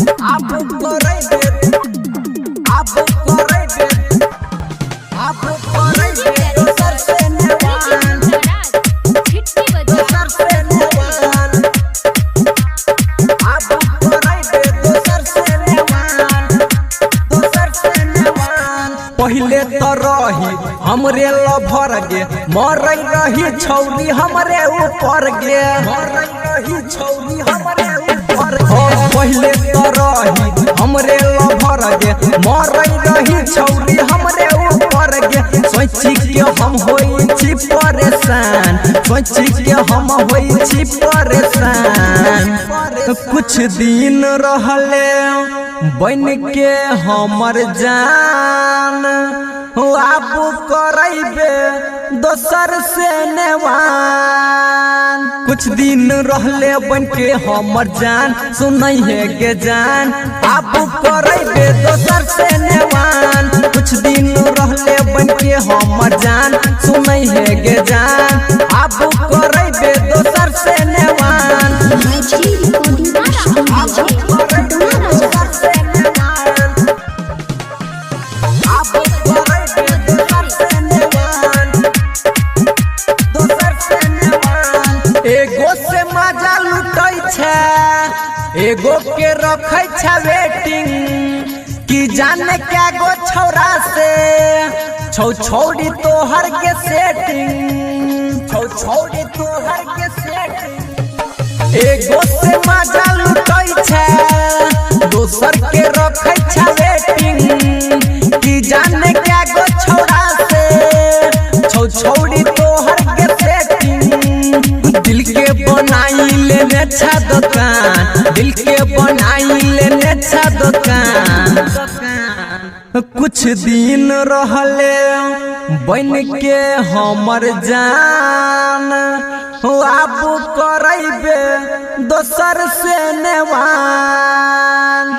आप करे दे आप करे दे आप करे दे दोसर से नेवान दोसर से नेवान आप करे दे दोसर से नेवान दोसर से नेवान पहिले तो रही हमरे लभर गे मरई रही छौरी हमरे ऊपर गे मरई रही छौरी हमरे ऊपर पहिले तो रही हमरे लभर गे मरई रही छौरी हमरे ऊपर गे सोची के हम होई छी परेशान सोची के हम होई छी परेशान कुछ दिन रहले बन के हमर जान आप करैबे दोसर से नेवान कुछ दिन रहले बन के हमर जान सुनई है के जान आप करैबे दोसर से नेवान कुछ दिन रहले बन के हमर जान सुनई है के जान आप करैबे दोसर से नेवान एगो से मजा लुटै छै एगो के रखै छै वेटिंग की जाने क्या गो छौरा से छौड़ी तोहर के सेटिंग छौड़ी तोहर के सेटिंग एगो से मजा लुटै छै दोसर के रखै छै वेटिंग की जाने क्या गो छौरा से छौड़ी तोहर के सेटिंग दिल के बनाई लेने छा दुकान दिल के बनाई लेने छा दुकान कुछ दिन रहले बन के हमर जान आप करैबे दोसर से नेवान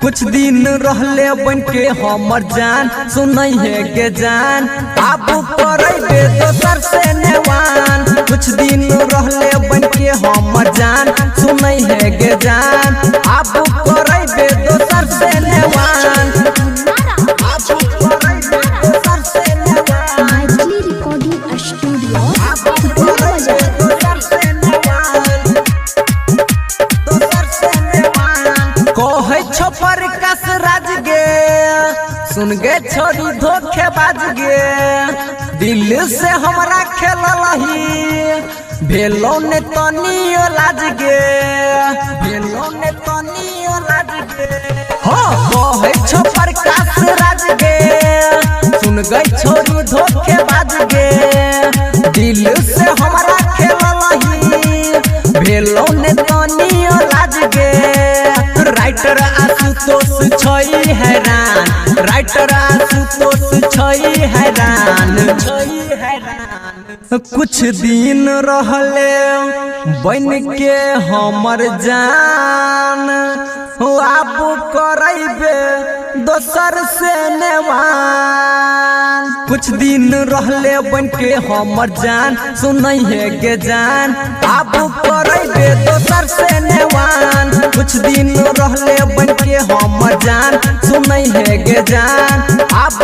कुछ दिन रहले बन के हमर जान सुनई है के जान आप करैबे दोसर से नेवान कुछ दिन रहले बन के हमर जान सुनई है के जान आप करैबे दोसर से नेवान आप करैबे दोसर से नेवान रिकॉर्डिंग स्टूडियो आप करैबे दोसर से नेवान दोसर से नेवान कहै छो प्रकाश राज गे सुन गे छोरी धोखेबाज गे दिल से हमरा खेललही भेलो ने तनियो लाज गे भेलो ने तनियो लाज गे हो कहै छो प्रकाश राज गे सुन गे छोरी धोखेबाज गे दिल से हमरा खेललही भेलो ने तनियो लाज गे राइटर आशुतोष छई हैरान राइटर आशुतोष छई हैरान कुछ दिन रहले बन के हमर जान आप करैबे दोसर से नेवान कुछ दिन रहले बन के हमर जान सुनई है के जान आप करैबे दोसर से नेवान कुछ दिन रहले बन के हमर जान सुनई है के जान आप